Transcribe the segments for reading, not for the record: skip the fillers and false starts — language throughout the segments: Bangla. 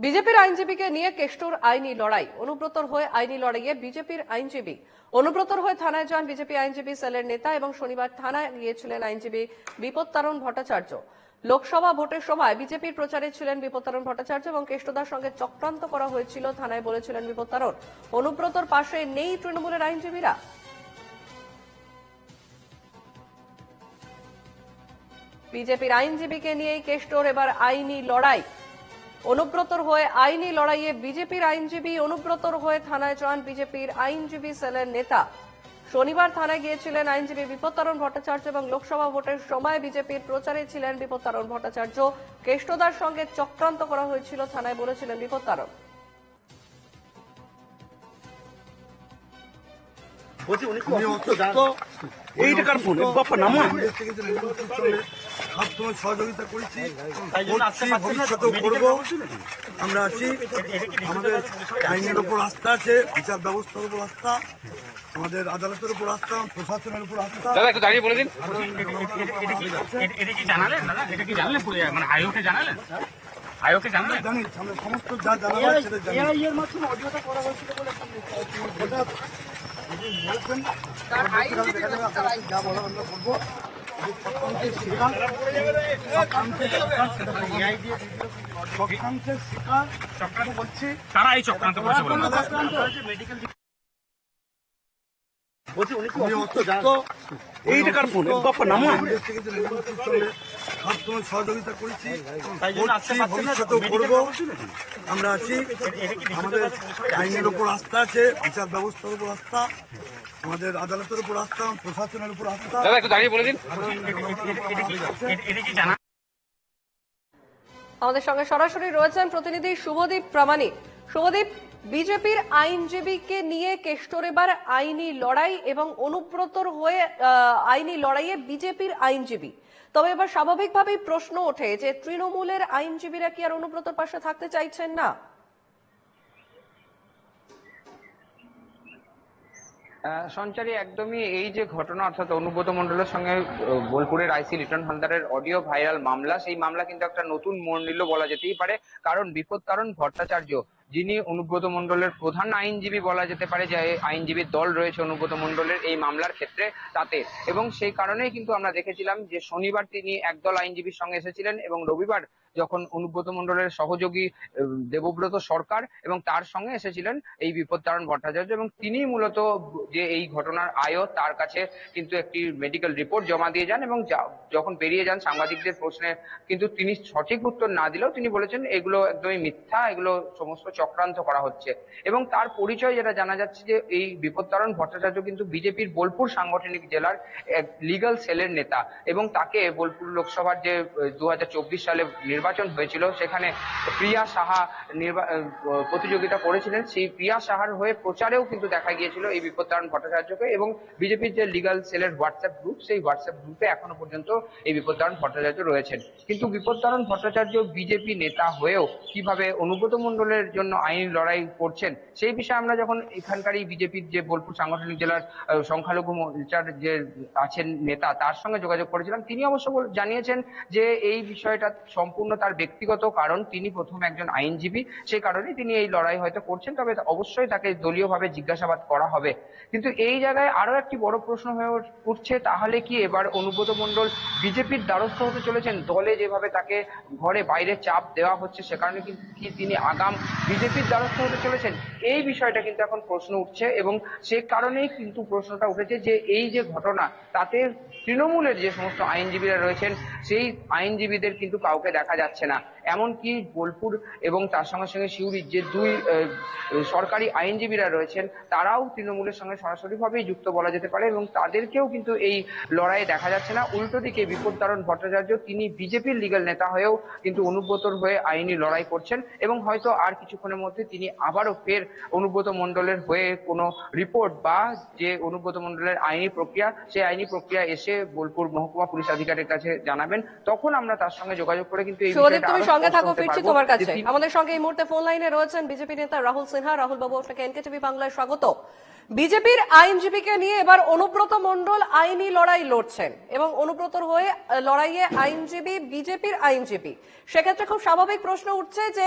বিজেপির আইনজীবীকে নিয়ে কেষ্টর আইনি লড়াই। অনুব্রতর হয়ে আইনি লড়াইয়ে বিজেপির আইনজীবী। অনুব্রতর হয়ে থানায় যান বিজেপি আইনজীবী সেলের নেতা এবং শনিবার থানায় গিয়েছিলেন আইনজীবী বিপত্তারণ ভট্টাচার্য। লোকসভা ভোটের সময় বিজেপির প্রচারে ছিলেন বিপত্তারণ ভট্টাচার্য এবং কেষ্টদার সঙ্গে চক্রান্ত করা হয়েছিল থানায় বলেছিলেন বিপত্তারণ। অনুব্রতর পাশে নেই তৃণমূলের আইনজীবীরা। বিজেপির আইনজীবীকে নিয়েই কেষ্টর এবার আইনি লড়াই। অনুব্রতর হয়ে আইনি লড়াইয়ে বিজেপির আইনজীবী। অনুব্রতর হয়ে থানায় যান বিজেপির আইনজীবী সেলের নেতা। শনিবার থানায় গিয়েছিলেন আইনজীবী বিপত্তারণ ভট্টাচার্য এবং লোকসভা ভোটের সময় বিজেপির প্রচারে ছিলেন বিপত্তারণ ভট্টাচার্য। কেষ্টদার সঙ্গে চক্রান্ত করা হয়েছিল থানায় বলেছিলেন বিপত্তারণ। সহযোগিতা করেছি, ভবিষ্যতেও করবো। আমরা আছি, আমাদের আইনের উপর আস্থা আছে, বিচার ব্যবস্থার উপর আস্থা, আমাদের আদালতের উপর আস্থা, প্রশাসনের উপর আস্থা। একটু দাঁড়িয়ে বলে দিন, এটা কি জানালেন দাদা? এটা কি জানলেন মানে আয়োগকে জানালেন? আয়োগকে জানালেন? জানি, আমরা সমস্ত যা জানাবার সেটা জানি। যা বলার আমরা করবো। চক্রান্ত করছি, তারা এই চক্রান্ত করছে বলে সহযোগিতা করেছি, ভবিষ্যতেও করবো। আমরা আছি, আমাদের আইনের উপর আস্থা আছে, বিচার ব্যবস্থার উপর আস্থা, আমাদের আদালতের উপর আস্থা, প্রশাসনের উপর আস্থা। একটু দাঁড়িয়ে বলে দিন, এটা কি জানা? আমাদের সঙ্গে সরাসরি রয়েছেন প্রতিনিধি শুভদীপ প্রামাণিক। শুভদীপ, বিজেপির আইনজীবীকে নিয়ে কেষ্টর এবার আইনি লড়াই এবং অনুব্রতর হয়ে আইনি লড়াইয়ে বিজেপির আইনজীবী। তবে এবার স্বাভাবিকভাবেই প্রশ্ন ওঠে যে তৃণমূলের আইনজীবীরা কি আর অনুব্রতর পাশে থাকতে চাইছেন না? সঞ্চারী, একদমই এই যে ঘটনা, অর্থাৎ অনুব্রত মণ্ডলের সঙ্গে বোলপুরের আইসি লিটন ভান্ডারের অডিও ভাইরাল মামলা, সেই মামলা কিন্তু একটা নতুন মোড় নিল বলা যেতেই পারে। কারণ বিপত্তারণ ভট্টাচার্য, যিনি অনুব্রত মণ্ডলের প্রধান আইনজীবী বলা যেতে পারে, যে আইনজীবীর দল রয়েছে অনুব্রত মণ্ডলের এই মামলার ক্ষেত্রে তাতে, এবং সেই কারণেই কিন্তু আমরা দেখেছিলাম যে শনিবার তিনি একদল আইনজীবীর সঙ্গে এসেছিলেন এবং রবিবার যখন অনুব্রত মণ্ডলের সহযোগী দেবব্রত সরকার এবং তার সঙ্গে এসেছিলেন এই বিপত্তারণ ভট্টাচার্য, এবং তিনি মূলত যে এই ঘটনার আয়ও তার কাছে কিন্তু একটি মেডিকেল রিপোর্ট জমা দিয়ে যান, এবং যখন বেরিয়ে যান সাংবাদিকদের প্রশ্নে কিন্তু তিনি সঠিক উত্তর না দিলেও তিনি বলেছেন এগুলো একদমই মিথ্যা, এগুলো সমস্ত চক্রান্ত করা হচ্ছে। এবং তার পরিচয় যেটা জানা যাচ্ছে যে এই বিপত্তারণ ভট্টাচার্য কিন্তু বিজেপির বোলপুর সাংগঠনিক জেলার এক লিগ্যাল সেলের নেতা, এবং তাকে বোলপুর লোকসভার যে 2024 সালে নির্বাচন হয়েছিল সেখানে প্রিয়া সাহা প্রতিযোগিতা করেছিলেন, সেই প্রিয়া সাহার হয়ে প্রচারেও কিন্তু দেখা গিয়েছিল এই বিপত্তারণ ভট্টাচার্যকে। এবং বিজেপির যে লিগ্যাল সেলের হোয়াটসঅ্যাপ গ্রুপ, সেই হোয়াটসঅ্যাপ গ্রুপে এখনো পর্যন্ত এই বিপত্তারণ ভট্টাচার্য রয়েছেন। কিন্তু বিপত্তারণ ভট্টাচার্য বিজেপি নেতা হয়েও কিভাবে অনুব্রত মণ্ডলের জন্য আইনি লড়াই করছেন, সেই বিষয়ে আমরা যখন এখানকারই বিজেপির যে বোলপুর সাংগঠনিক জেলার সংখ্যালঘু মোর্চার যে আছেন নেতা, তার সঙ্গে যোগাযোগ করেছিলাম। তিনি অবশ্য জানিয়েছেন যে এই বিষয়টা সম্পূর্ণ তার ব্যক্তিগত কারণ, তিনি প্রথম একজন আইনজীবী, সেই কারণেই তিনি এই লড়াই হয়তো করছেন, তবে অবশ্যই তাকে দলীয়ভাবে জিজ্ঞাসাবাদ করা হবে। কিন্তু এই জায়গায় আরো একটি বড় প্রশ্ন হয়ে উঠছে, তাহলে কি এবার অনুব্রত মণ্ডল বিজেপির দ্বারস্থ হতে চলেছেন? দলে যেভাবে তাকে ঘরে বাইরে চাপ দেওয়া হচ্ছে, সে কারণে কি তিনি আগাম বিজেপির দ্বারস্থ হতে চলেছেন? এই বিষয়টা কিন্তু এখন প্রশ্ন উঠছে, এবং সে কারণেই কিন্তু প্রশ্নটা উঠেছে যে এই যে ঘটনা, তাতে তৃণমূলের যে সমস্ত আইনজীবীরা রয়েছেন সেই আইনজীবীদের কিন্তু কাউকে দেখা যাচ্ছে না। এমনকি বোলপুর এবং তার সঙ্গে সঙ্গে সিউড়ির যে দুই সরকারি আইনজীবীরা রয়েছেন, তারাও তৃণমূলের সঙ্গে সরাসরিভাবেই যুক্ত বলা যেতে পারে, এবং তাদেরকেও কিন্তু এই লড়াইয়ে দেখা যাচ্ছে না। উল্টো দিকে বিপত্তারণ ভট্টাচার্য, তিনি বিজেপির লিগ্যাল নেতা হয়েও কিন্তু অনুব্রতর হয়ে আইনি লড়াই করছেন, এবং হয়তো আর কিছুক্ষণের মধ্যে তিনি আবারও ফের অনুব্রত মণ্ডলের হয়ে কোনো রিপোর্ট বা যে অনুব্রত মণ্ডলের আইনি প্রক্রিয়া, সেই আইনি প্রক্রিয়া এসে বোলপুর মহকুমা পুলিশ আধিকারিকের কাছে জানাবেন। তখন আমরা তার সঙ্গে যোগাযোগ করে কিন্তু এই বিষয়টা তুমি সঙ্গে থাকো, ফিরছি তোমার কাছে। আমাদের সঙ্গে এই মুহূর্তে ফোন লাইনে রয়েছেন বিজেপি নেতা রাহুল সিনহা। রাহুল বাবু, আপনাকে এনকেটিভি বাংলায় স্বাগত। বিজেপির আইনজীবীকে নিয়ে এবার অনুব্রত মণ্ডল আইনি লড়াই লড়ছেন এবং অনুব্রতর হয়ে লড়াইয়ে আইনজীবী বিজেপির আইনজীবী। সেক্ষেত্রে খুব স্বাভাবিক প্রশ্ন উঠছে যে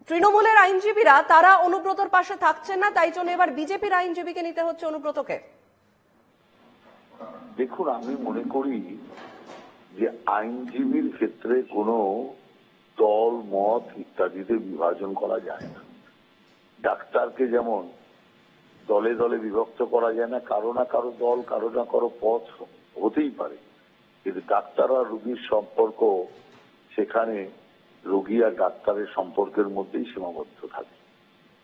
তৃণমূলের আইনজীবীরা তারা অনুব্রতর পাশে থাকছেন না, তাই জন্য এবার বিজেপির আইনজীবীকে নিতে হচ্ছে অনুব্রতকে। দেখুন, আমি মনে করি যে আইনজীবীর ক্ষেত্রে কোনো দল মত ইত্যাদিতে বিভাজন করা যায় না। ডাক্তারকে যেমন দলে দলে বিভক্ত করা যায় না, কারো না কারো দল, কারো না কারো পথ হতেই পারে, কিন্তু ডাক্তার আর রোগীর সম্পর্ক সেখানে রোগী আর ডাক্তারের সম্পর্কের মধ্যেই সীমাবদ্ধ থাকে।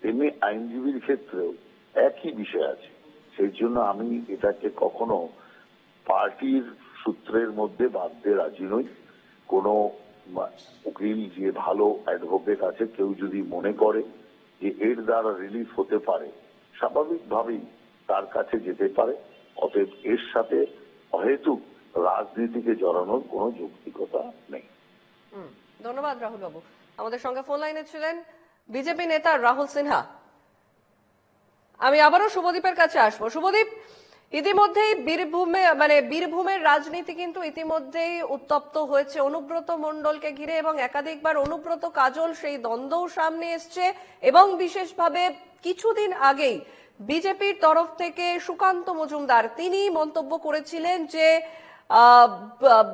তেমনি আইনজীবীর ক্ষেত্রেও একই বিষয় আছে। সেই জন্য আমি এটাকে কখনো পার্টির সূত্রের মধ্যে বাঁধতে রাজি নই। কোনো উকিল যে ভালো অ্যাডভোকেট আছে, কেউ যদি মনে করে যে এর দ্বারা রিলিফ হতে পারে, স্বাভাবিকভাবেই তার কাছে যেতে পারে। অতএব এর সাথে অহেতুক রাজনীতিকে জড়ানোর কোনো যৌক্তিকতা নেই। ধন্যবাদ রাহুল বাবু। আমাদের সঙ্গে ফোন লাইনে ছিলেন বিজেপি নেতা রাহুল সিনহা। আমি আবারও শুভদীপের কাছে আসবো। শুভদীপ, ইতিমধ্যেই বীরভূমের রাজনীতি কিন্তু ইতিমধ্যেই উত্তপ্ত হয়েছে অনুব্রত মণ্ডলকে ঘিরে এবং একাধিকবার অনুব্রত কাজল সেই দ্বন্দ্বও সামনে এসছে এবং বিশেষভাবে কিছুদিন আগেই বিজেপির তরফ থেকে সুকান্ত মজুমদার তিনি মন্তব্য করেছিলেন যে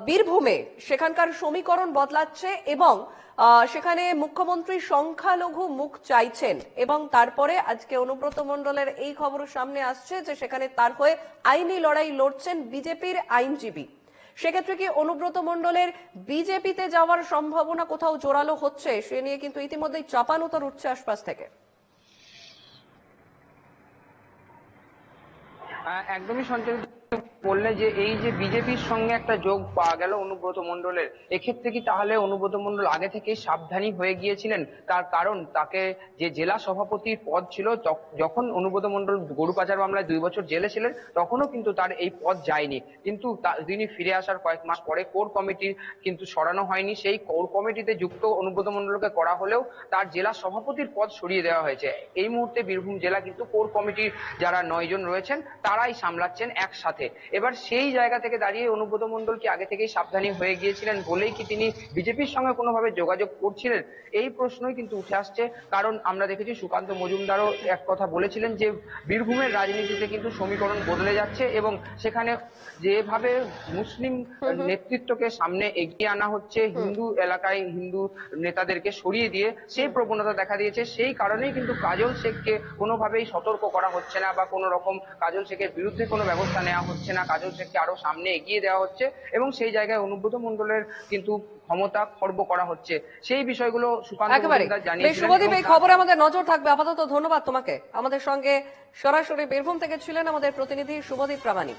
বীরভূমে সেখানকার সমীকরণ বদলাচ্ছে এবং সেখানে মুখ্যমন্ত্রী সংখ্যালঘু মুখ চাইছেন এবং তারপরে আজকে অনুব্রত মণ্ডলের এই খবর সামনে আসছে যে সেখানে তার হয়ে আইনি লড়াই লড়ছেন বিজেপির আইনজীবী। সেক্ষেত্রে কি অনুব্রত মণ্ডলের বিজেপিতে যাওয়ার সম্ভাবনা কোথাও জোরালো হচ্ছে? সে নিয়ে কিন্তু ইতিমধ্যেই চাপানোতর উঠছে আশপাশ থেকে। একদমই সঞ্চালিত বললে যে এই যে বিজেপির সঙ্গে একটা যোগ পাওয়া গেল অনুব্রত মণ্ডলের, এক্ষেত্রে কি তাহলে অনুব্রত মণ্ডল আগে থেকেই সাবধানী হয়ে গিয়েছিলেন? তার কারণ তাকে যে জেলা সভাপতির পদ ছিল, যখন অনুব্রত মণ্ডল গরু পাচার মামলায় 2 বছর জেলে ছিলেন তখনও কিন্তু তার এই পদ যায়নি, কিন্তু তিনি ফিরে আসার কয়েক মাস পরে কোর কমিটি কিন্তু সরানো হয়নি। সেই কোর কমিটিতে যুক্ত অনুব্রত মণ্ডলকে করা হলেও তার জেলা সভাপতির পদ সরিয়ে দেওয়া হয়েছে। এই মুহূর্তে বীরভূম জেলা কিন্তু কোর কমিটির যারা 9 জন রয়েছেন তারাই সামলাচ্ছেন একসাথে। এবার সেই জায়গা থেকে দাঁড়িয়ে অনুব্রত মণ্ডল কি আগে থেকেই সাবধানী হয়ে গিয়েছিলেন বলেই কি তিনি বিজেপির সঙ্গে কোনোভাবে যোগাযোগ করছিলেন? এই প্রশ্নই কিন্তু উঠে আসছে। কারণ আমরা দেখেছি সুকান্ত মজুমদারও এক কথা বলেছিলেন যে বীরভূমের রাজনীতিতে কিন্তু সমীকরণ বদলে যাচ্ছে এবং সেখানে যেভাবে মুসলিম নেতৃত্বকে সামনে এগিয়ে আনা হচ্ছে, হিন্দু এলাকায় হিন্দু নেতাদেরকে সরিয়ে দিয়ে সেই প্রবণতা দেখা দিয়েছে। সেই কারণেই কিন্তু কাজল শেখকে কোনোভাবেই সতর্ক করা হচ্ছে না বা কোনো রকম কাজল শেখের বিরুদ্ধে কোনো ব্যবস্থা নেওয়া হচ্ছে না, কাজল শেখকে আরো সামনে এগিয়ে দেওয়া হচ্ছে এবং সেই জায়গায় অনুব্রত মণ্ডলের কিন্তু ক্ষমতা খর্ব করা হচ্ছে। সেই বিষয়গুলো সুকান্ত মজুমদার জানিয়েছিলেন। শুভদীপ, এই খবরে আমাদের নজর থাকবে। আপাতত ধন্যবাদ তোমাকে। আমাদের সঙ্গে সরাসরি বীরভূম থেকে ছিলেন আমাদের প্রতিনিধি শুভদীপ প্রামাণিক।